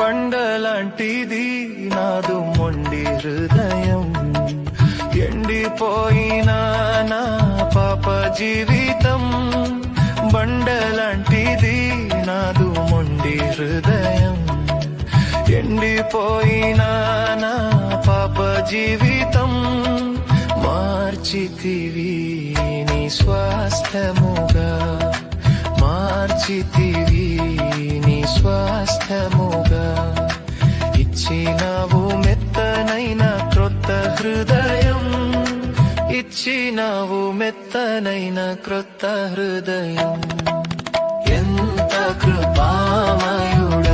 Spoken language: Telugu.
బండలాంటిది నాదు మొండి హృదయం, ఎండిపోయినా నా పాప జీవితం. బండలాంటిది నాదు మొండి హృదయం, ఎండిపోయినా నా పాప జీవితం. మార్చితివి నీ స్వాస్థ్యముగా, మార్చితివి నీ స్వాస్థ్యముగా. ఇచ్చినావు మెత్తనైన క్రొత్త హృదయం, ఇచ్చినావు మెత్తనైన క్రొత్త హృదయం. ఎంత కృపామయుడా